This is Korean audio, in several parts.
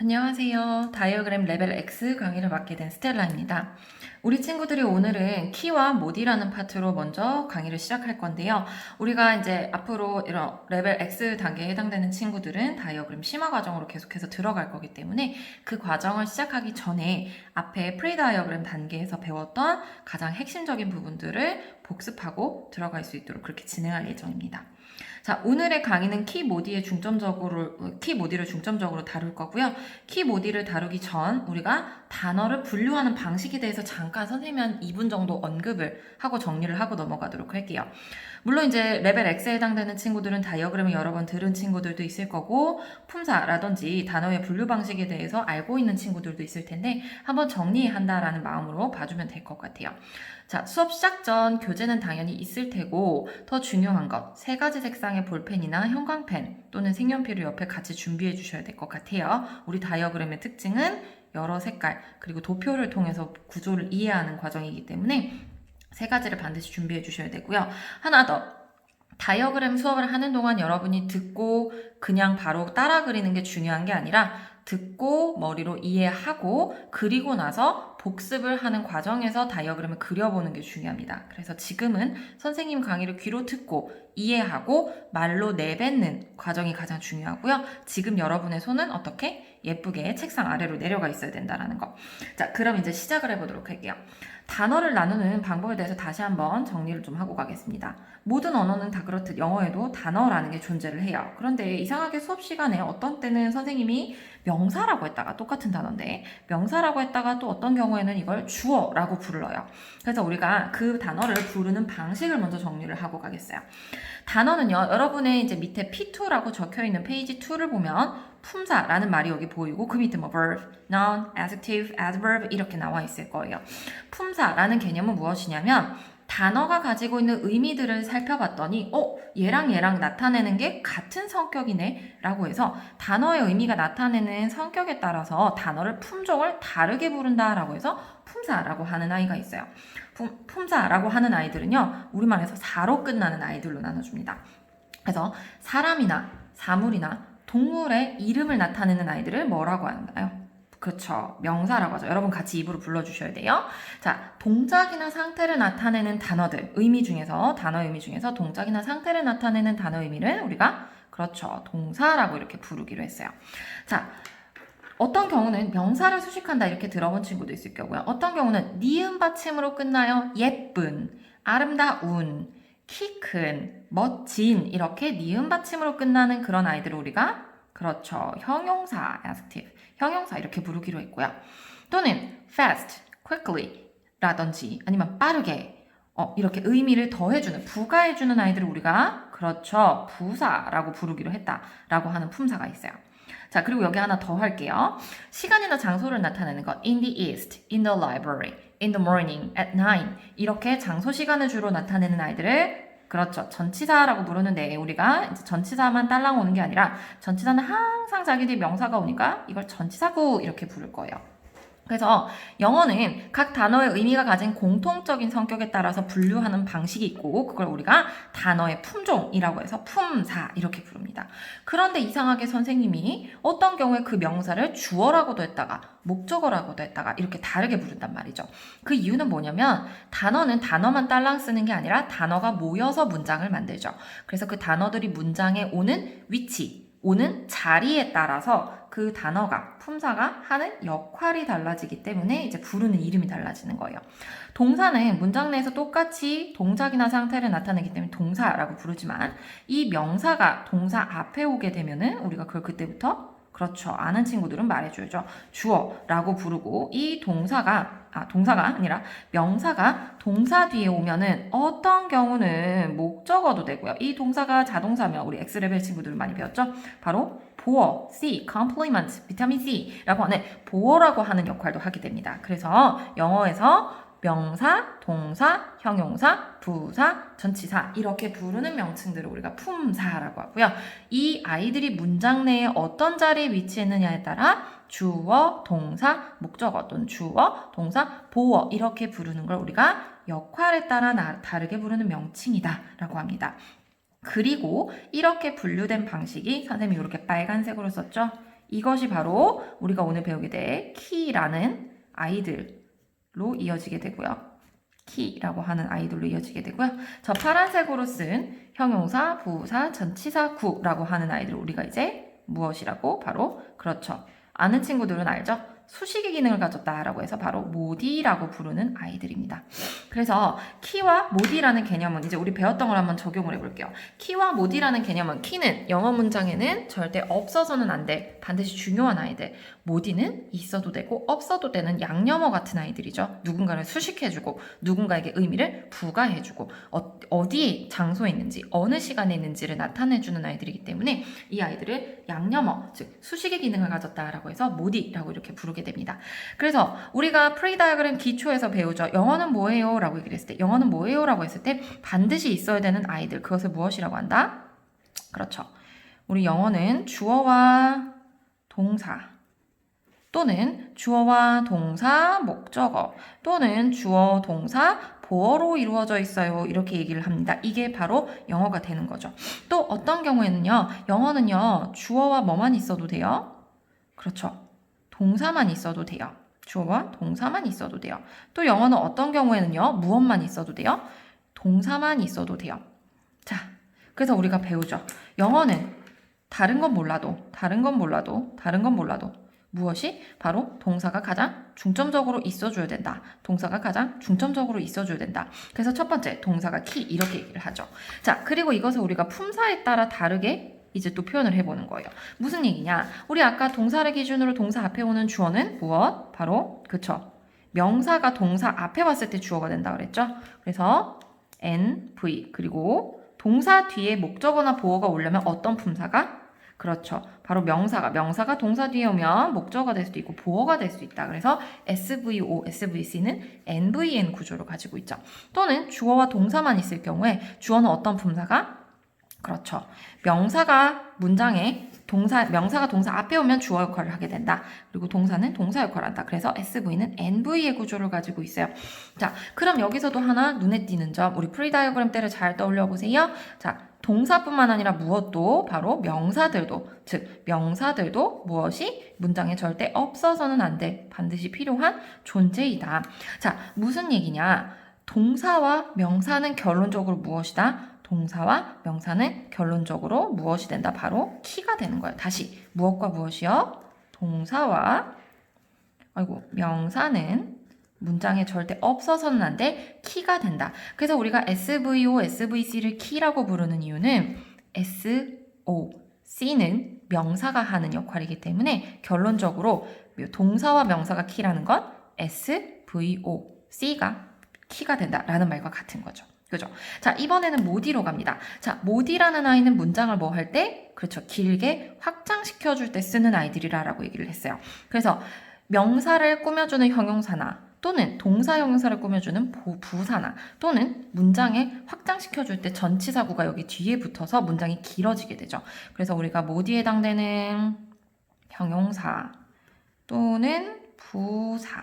안녕하세요. 다이어그램 레벨 X 강의를 맡게 된 스텔라입니다. 우리 친구들이 오늘은 키와 모디라는 파트로 먼저 강의를 시작할 건데요. 우리가 이제 앞으로 이런 레벨 X 단계에 해당되는 친구들은 다이어그램 심화 과정으로 계속해서 들어갈 거기 때문에 그 과정을 시작하기 전에 앞에 프리 다이어그램 단계에서 배웠던 가장 핵심적인 부분들을 복습하고 들어갈 수 있도록 그렇게 진행할 예정입니다. 자, 오늘의 강의는 키 모디를 중점적으로 다룰 거고요. 키 모디를 다루기 전 우리가 단어를 분류하는 방식에 대해서 잠깐 선생님이 한 2분 정도 언급을 하고 정리를 하고 넘어가도록 할게요. 물론 이제 레벨 X에 해당되는 친구들은 다이어그램을 여러 번 들은 친구들도 있을 거고 품사라든지 단어의 분류 방식에 대해서 알고 있는 친구들도 있을 텐데 한번 정리한다라는 마음으로 봐주면 될 것 같아요. 자, 수업 시작 전 교재는 당연히 있을 테고 더 중요한 것, 3가지 색상의 볼펜이나 형광펜 또는 색연필을 옆에 같이 준비해 주셔야 될 것 같아요. 우리 다이어그램의 특징은 여러 색깔 그리고 도표를 통해서 구조를 이해하는 과정이기 때문에 3가지를 반드시 준비해 주셔야 되고요. 하나 더. 다이어그램 수업을 하는 동안 여러분이 듣고 그냥 바로 따라 그리는 게 중요한 게 아니라 듣고 머리로 이해하고 그리고 나서 복습을 하는 과정에서 다이어그램을 그려보는 게 중요합니다. 그래서 지금은 선생님 강의를 귀로 듣고 이해하고 말로 내뱉는 과정이 가장 중요하고요. 지금 여러분의 손은 어떻게? 예쁘게 책상 아래로 내려가 있어야 된다는 거. 자, 그럼 이제 시작을 해보도록 할게요. 단어를 나누는 방법에 대해서 다시 한번 정리를 좀 하고 가겠습니다. 모든 언어는 다 그렇듯 영어에도 단어라는 게 존재를 해요. 그런데 이상하게 수업 시간에 어떤 때는 선생님이 명사라고 했다가 똑같은 단어인데 명사라고 했다가 또 어떤 경우에는 이걸 주어라고 불러요. 그래서 우리가 그 단어를 부르는 방식을 먼저 정리를 하고 가겠어요. 단어는요, 여러분의 이제 밑에 P2라고 적혀 있는 페이지 2를 보면 품사라는 말이 여기 보이고 그 밑에 뭐 verb, noun, adjective, adverb 이렇게 나와 있을 거예요. 품사라는 개념은 무엇이냐면 단어가 가지고 있는 의미들을 살펴봤더니 얘랑 나타내는 게 같은 성격이네 라고 해서 단어의 의미가 나타내는 성격에 따라서 단어를 품종을 다르게 부른다 라고 해서 품사라고 하는 아이가 있어요. 품사라고 하는 아이들은요, 우리말에서 사로 끝나는 아이들로 나눠줍니다. 그래서 사람이나 사물이나 동물의 이름을 나타내는 아이들을 뭐라고 하나요? 그렇죠. 명사라고 하죠. 여러분 같이 입으로 불러주셔야 돼요. 자, 동작이나 상태를 나타내는 단어들, 단어 의미 중에서 동작이나 상태를 나타내는 단어 의미를 우리가 그렇죠. 동사라고 이렇게 부르기로 했어요. 자, 어떤 경우는 명사를 수식한다 이렇게 들어본 친구도 있을 거고요. 어떤 경우는 니은 받침으로 끝나요. 예쁜, 아름다운, 키 큰, 멋진 이렇게 니은 받침으로 끝나는 그런 아이들을 우리가 그렇죠. 형용사, adjective, 형용사 이렇게 부르기로 했고요. 또는 fast, quickly 라든지 아니면 빠르게 이렇게 의미를 더해주는, 부가해주는 아이들을 우리가 그렇죠. 부사라고 부르기로 했다라고 하는 품사가 있어요. 자, 그리고 여기 하나 더 할게요. 시간이나 장소를 나타내는 것. In the east, in the library, in the morning, at 9 이렇게 장소 시간을 주로 나타내는 아이들을 그렇죠. 전치사라고 부르는데 우리가 이제 전치사만 딸랑 오는 게 아니라 전치사는 항상 자기들 명사가 오니까 이걸 전치사구 이렇게 부를 거예요. 그래서 영어는 각 단어의 의미가 가진 공통적인 성격에 따라서 분류하는 방식이 있고 그걸 우리가 단어의 품종이라고 해서 품사 이렇게 부릅니다. 그런데 이상하게 선생님이 어떤 경우에 그 명사를 주어라고도 했다가 목적어라고도 했다가 이렇게 다르게 부른단 말이죠. 그 이유는 뭐냐면 단어는 단어만 딸랑 쓰는 게 아니라 단어가 모여서 문장을 만들죠. 그래서 그 단어들이 문장에 오는 위치, 오는 자리에 따라서 그 단어가, 품사가 하는 역할이 달라지기 때문에 이제 부르는 이름이 달라지는 거예요. 동사는 문장 내에서 똑같이 동작이나 상태를 나타내기 때문에 동사라고 부르지만 이 명사가 동사 앞에 오게 되면은 우리가 그걸 그때부터 그렇죠. 아는 친구들은 말해줘야죠. 주어라고 부르고 이 동사가 아니라 명사가 동사 뒤에 오면은 어떤 경우는 목적어도 되고요. 이 동사가 자동사면 우리 X레벨 친구들 많이 배웠죠? 바로 보어, C, complement, 비타민 C라고 하는 보어라고 하는 역할도 하게 됩니다. 그래서 영어에서 명사, 동사, 형용사, 부사, 전치사 이렇게 부르는 명칭들을 우리가 품사라고 하고요. 이 아이들이 문장 내에 어떤 자리에 위치했느냐에 따라 주어, 동사, 목적어 또는 주어, 동사, 보어 이렇게 부르는 걸 우리가 역할에 따라 다르게 부르는 명칭이다 라고 합니다. 그리고 이렇게 분류된 방식이 선생님이 이렇게 빨간색으로 썼죠? 이것이 바로 우리가 오늘 배우게 될 키라는 아이들로 이어지게 되고요. 키라고 하는 아이들로 이어지게 되고요. 저 파란색으로 쓴 형용사, 부사, 전치사, 구라고 하는 아이들 우리가 이제 무엇이라고? 바로 그렇죠. 아는 친구들은 알죠? 수식의 기능을 가졌다라고 해서 바로 모디라고 부르는 아이들입니다. 그래서 키와 모디라는 개념은 이제 우리 배웠던 걸 한번 적용을 해볼게요. 키와 모디라는 개념은 키는 영어 문장에는 절대 없어서는 안 돼. 반드시 중요한 아이들. 모디는 있어도 되고 없어도 되는 양념어 같은 아이들이죠. 누군가를 수식해주고 누군가에게 의미를 부가해주고 어디 장소에 있는지 어느 시간에 있는지를 나타내주는 아이들이기 때문에 이 아이들을 양념어 즉 수식의 기능을 가졌다라고 해서 모디라고 이렇게 부르게 됩니다. 그래서 우리가 프리 다이어그램 기초에서 배우죠. 영어는 뭐예요? 라고 얘기를 했을 때 영어는 뭐예요? 라고 했을 때 반드시 있어야 되는 아이들 그것을 무엇이라고 한다? 그렇죠. 우리 영어는 주어와 동사 또는 주어와 동사 목적어 또는 주어 동사 보어로 이루어져 있어요. 이렇게 얘기를 합니다. 이게 바로 영어가 되는 거죠. 또 어떤 경우에는요. 영어는요. 주어와 뭐만 있어도 돼요? 그렇죠. 동사만 있어도 돼요. 주어와 동사만 있어도 돼요. 또 영어는 어떤 경우에는요. 무엇만 있어도 돼요? 동사만 있어도 돼요. 자, 그래서 우리가 배우죠. 영어는 다른 건 몰라도 무엇이? 바로 동사가 가장 중점적으로 있어줘야 된다. 동사가 가장 중점적으로 있어줘야 된다. 그래서 첫 번째, 동사가 키 이렇게 얘기를 하죠. 자, 그리고 이것을 우리가 품사에 따라 다르게 이제 또 표현을 해보는 거예요. 무슨 얘기냐? 우리 아까 동사를 기준으로 동사 앞에 오는 주어는 무엇? 바로 그쵸. 명사가 동사 앞에 왔을 때 주어가 된다 그랬죠? 그래서 NV 그리고 동사 뒤에 목적어나 보어가 오려면 어떤 품사가? 그렇죠. 바로 명사가 동사 뒤에 오면 목적어가 될 수도 있고 보어가 될 수 있다. 그래서 SVO, SVC는 NVN 구조를 가지고 있죠. 또는 주어와 동사만 있을 경우에 주어는 어떤 품사가? 그렇죠. 명사가 동사 앞에 오면 주어 역할을 하게 된다. 그리고 동사는 동사 역할을 한다. 그래서 SV는 NV의 구조를 가지고 있어요. 자, 그럼 여기서도 하나 눈에 띄는 점, 우리 프리 다이어그램 때를 잘 떠올려 보세요. 자, 동사뿐만 아니라 무엇도 바로 명사들도 무엇이 문장에 절대 없어서는 안 돼. 반드시 필요한 존재이다. 자, 무슨 얘기냐? 동사와 명사는 결론적으로 무엇이다? 동사와 명사는 결론적으로 무엇이 된다? 바로 키가 되는 거예요. 다시 무엇과 무엇이요? 동사와 명사는 문장에 절대 없어서는 안 돼. 키가 된다. 그래서 우리가 SVO, SVC를 키라고 부르는 이유는 SOC는 명사가 하는 역할이기 때문에 결론적으로 동사와 명사가 키라는 건 SVOC가 키가 된다라는 말과 같은 거죠. 그죠? 자, 이번에는 모디로 갑니다. 자, 모디라는 아이는 문장을 뭐 할 때? 그렇죠. 길게 확장시켜줄 때 쓰는 아이들이라고 얘기를 했어요. 그래서 명사를 꾸며주는 형용사나 또는 동사 형용사를 꾸며주는 부사나 또는 문장에 확장시켜줄 때 전치사구가 여기 뒤에 붙어서 문장이 길어지게 되죠. 그래서 우리가 모디에 해당되는 형용사 또는 부사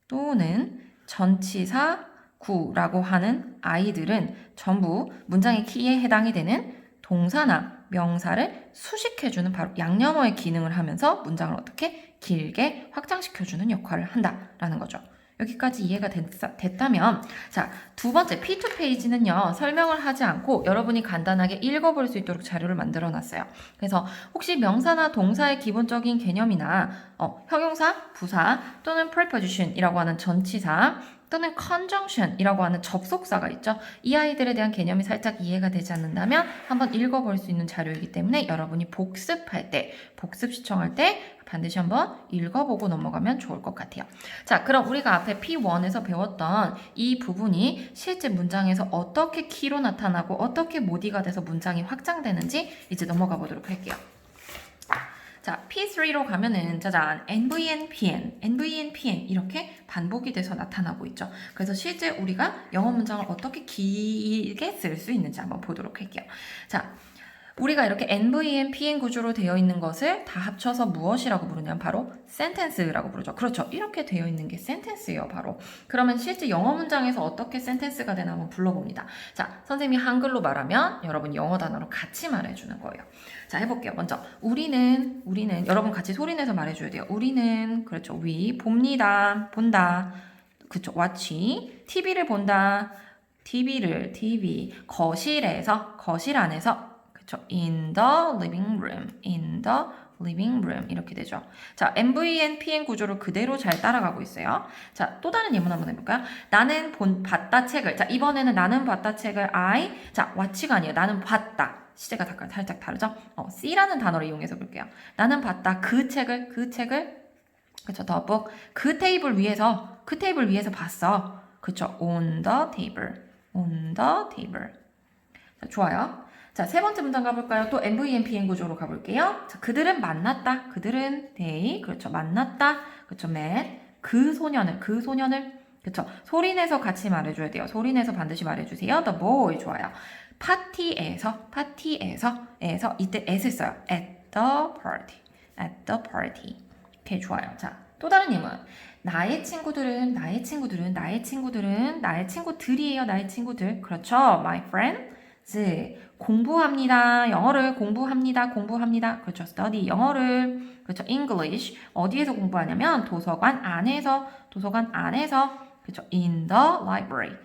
또는 전치사 구라고 하는 아이들은 전부 문장의 키에 해당이 되는 동사나 명사를 수식해주는 바로 양념어의 기능을 하면서 문장을 어떻게 길게 확장시켜주는 역할을 한다라는 거죠. 여기까지 이해가 됐다면 자, 두 번째 P2 페이지는요. 설명을 하지 않고 여러분이 간단하게 읽어볼 수 있도록 자료를 만들어 놨어요. 그래서 혹시 명사나 동사의 기본적인 개념이나 형용사, 부사 또는 preposition이라고 하는 전치사 또는 conjunction이라고 하는 접속사가 있죠. 이 아이들에 대한 개념이 살짝 이해가 되지 않는다면 한번 읽어볼 수 있는 자료이기 때문에 여러분이 복습할 때, 복습 시청할 때 반드시 한번 읽어보고 넘어가면 좋을 것 같아요. 자, 그럼 우리가 앞에 P1에서 배웠던 이 부분이 실제 문장에서 어떻게 키로 나타나고 어떻게 모디가 돼서 문장이 확장되는지 이제 넘어가 보도록 할게요. 자, P3로 가면은 짜잔 NVN, PN 이렇게 반복이 돼서 나타나고 있죠. 그래서 실제 우리가 영어 문장을 어떻게 길게 쓸 수 있는지 한번 보도록 할게요. 자, 우리가 이렇게 NVN, PN 구조로 되어 있는 것을 다 합쳐서 무엇이라고 부르냐면 바로 sentence라고 부르죠. 그렇죠. 이렇게 되어 있는 게 sentence예요, 바로. 그러면 실제 영어 문장에서 어떻게 sentence가 되나 한번 불러봅니다. 자, 선생님이 한글로 말하면 여러분 영어 단어로 같이 말해주는 거예요. 자, 해볼게요. 먼저 우리는 여러분 같이 소리내서 말해줘야 돼요. 우리는 그렇죠. we 봅니다. 본다. 그렇죠. watch TV를 본다. TV 거실 안에서 그쵸? in the living room 이렇게 되죠. 자, MVN, PN 구조를 그대로 잘 따라가고 있어요. 자, 또 다른 예문 한번 해볼까요? 나는 봤다 책을. 자, 이번에는 나는 봤다 책을 자, watch가 아니에요. 나는 봤다. 시제가 살짝 다르죠? C라는 단어를 이용해서 볼게요. 나는 봤다. 그 책을 그쵸? the book. 그 테이블 위에서 봤어. 그쵸? on the table. 자, 좋아요. 자, 세 번째 문장 가볼까요? 또 MVN, PN 구조로 가볼게요. 자, 그들은 만났다. they, 그렇죠. 만났다. 그렇죠. met. 그 소년을, 그렇죠. 소리내서 같이 말해줘야 돼요. 소리내서 반드시 말해주세요. The boy, 좋아요. 파티에서, 이때 at을 써요. at the party. 오케이, 좋아요. 자, 또 다른 예문. 나의 친구들이에요. 나의 친구들. 그렇죠. My friends. 공부합니다. 영어를 공부합니다. 그렇죠. study. 영어를. 그렇죠. English. 어디에서 공부하냐면 도서관 안에서. 그렇죠. in the library.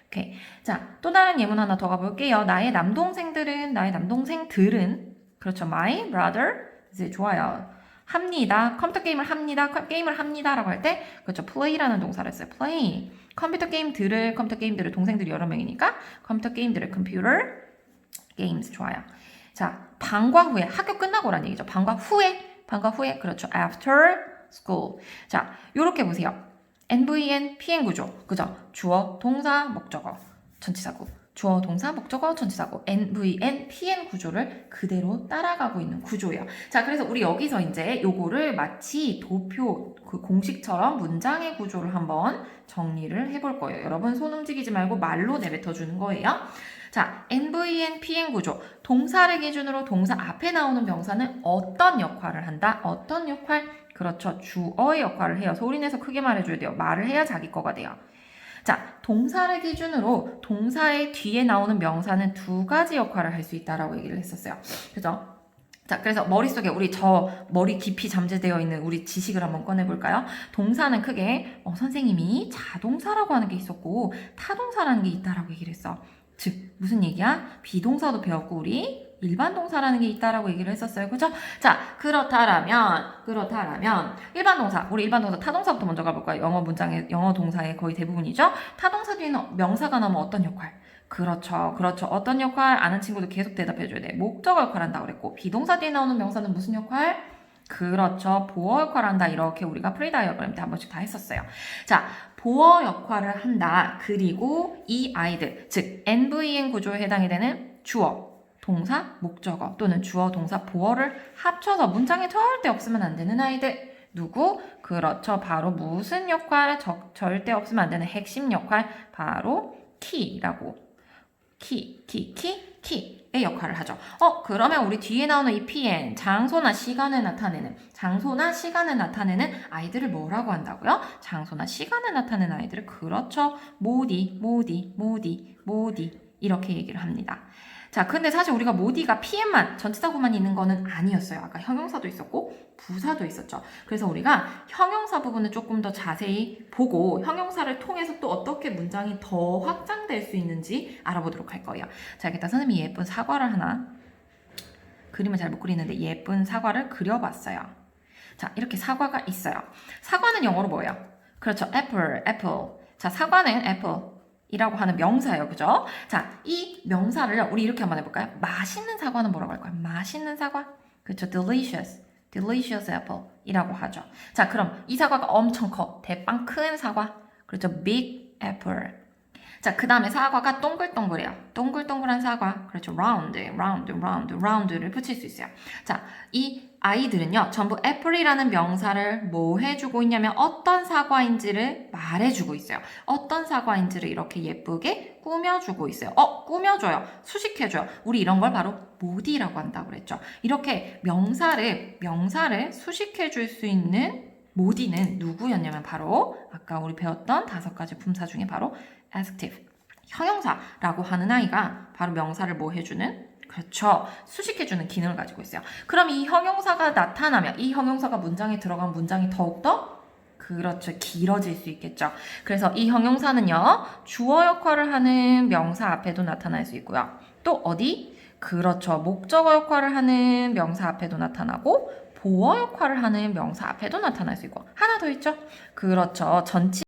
오케이. 자, 또 다른 예문 하나 더 가볼게요. 나의 남동생들은. 그렇죠. My brother. 좋아요. 합니다. 컴퓨터 게임을 합니다라고 할 때 그렇죠. play라는 동사를 써요. play. 컴퓨터 게임들을 동생들이 여러 명이니까 컴퓨터 게임들을 computer games. 좋아요. 자, 방과 후에 학교 끝나고란 얘기죠. 방과 후에 그렇죠. after school. 자, 요렇게 보세요. NVN, PN 구조. 그죠? 주어, 동사, 목적어, 전치사구. 주어, 동사, 목적어, 전치사구. NVN, PN 구조를 그대로 따라가고 있는 구조예요. 자, 그래서 우리 여기서 이제 요거를 마치 도표 그 공식처럼 문장의 구조를 한번 정리를 해볼 거예요. 여러분 손 움직이지 말고 말로 내뱉어 주는 거예요. 자, NVN, PN 구조. 동사를 기준으로 동사 앞에 나오는 명사는 어떤 역할을 한다? 그렇죠. 주어의 역할을 해요. 소리내서 크게 말해줘야 돼요. 말을 해야 자기 거가 돼요. 자, 동사를 기준으로 동사의 뒤에 나오는 명사는 두 가지 역할을 할 수 있다라고 얘기를 했었어요. 그죠? 자, 그래서 머릿속에 머리 깊이 잠재되어 있는 우리 지식을 한번 꺼내볼까요? 동사는 크게 선생님이 자동사라고 하는 게 있었고 타동사라는 게 있다라고 얘기를 했어. 즉, 무슨 얘기야? 비동사도 배웠고 우리 일반 동사라는 게 있다라고 얘기를 했었어요. 그죠? 자, 그렇다라면 일반 동사 타동사부터 먼저 가볼까요? 영어 동사의 거의 대부분이죠. 타동사 뒤에는 명사가 나오면 어떤 역할? 그렇죠. 어떤 역할? 아는 친구들 계속 대답해줘야 돼. 목적어 역할 한다고 그랬고 비동사 뒤에 나오는 명사는 무슨 역할? 그렇죠. 보어 역할을 한다. 이렇게 우리가 프리다이어그램 때 한 번씩 다 했었어요. 자, 보어 역할을 한다. 그리고 이 아이들, 즉 NVN 구조에 해당이 되는 주어, 동사, 목적어 또는 주어, 동사, 보어를 합쳐서 문장에 절대 없으면 안 되는 아이들. 누구? 그렇죠. 바로 무슨 역할? 절대 없으면 안 되는 핵심 역할. 바로 키라고. 키의 역할을 하죠. 그러면 우리 뒤에 나오는 이 PN, 장소나 시간을 나타내는 아이들을 뭐라고 한다고요? 장소나 시간을 나타내는 아이들을 그렇죠. 모디 이렇게 얘기를 합니다. 자, 근데 사실 우리가 모디가 PN만, 전치사구만 있는 거는 아니었어요. 아까 형용사도 있었고 부사도 있었죠. 그래서 우리가 형용사 부분을 조금 더 자세히 보고 형용사를 통해서 또 어떻게 문장이 더 확장될 수 있는지 알아보도록 할 거예요. 자, 일단 선생님이 예쁜 사과를 하나, 그림을 잘 못 그리는데 예쁜 사과를 그려봤어요. 자, 이렇게 사과가 있어요. 사과는 영어로 뭐예요? 그렇죠. apple. 자, 사과는 apple. 이라고 하는 명사예요. 그죠? 자, 이 명사를 우리 이렇게 한번 해볼까요? 맛있는 사과는 뭐라고 할까요? 맛있는 사과? 그렇죠. delicious apple 이라고 하죠. 자, 그럼 이 사과가 엄청 커. 대빵 큰 사과. 그렇죠. big apple. 자, 그 다음에 사과가 동글동글해요. 동글동글한 사과. 그렇죠. round를 붙일 수 있어요. 자, 이 아이들은요, 전부 애플이라는 명사를 뭐 해주고 있냐면 어떤 사과인지를 말해주고 있어요. 어떤 사과인지를 이렇게 예쁘게 꾸며주고 있어요. 꾸며줘요. 수식해줘요. 우리 이런 걸 바로 모디라고 한다고 그랬죠. 이렇게 명사를 수식해줄 수 있는 모디는 누구였냐면 바로 아까 우리 배웠던 5가지 품사 중에 바로 adjective, 형용사라고 하는 아이가 바로 명사를 뭐 해주는? 그렇죠. 수식해주는 기능을 가지고 있어요. 그럼 이 형용사가 나타나면 이 형용사가 문장에 들어가면 문장이 더욱더 그렇죠. 길어질 수 있겠죠. 그래서 이 형용사는요. 주어 역할을 하는 명사 앞에도 나타날 수 있고요. 또 어디? 그렇죠. 목적어 역할을 하는 명사 앞에도 나타나고 보어 역할을 하는 명사 앞에도 나타날 수 있고 하나 더 있죠. 그렇죠. 전치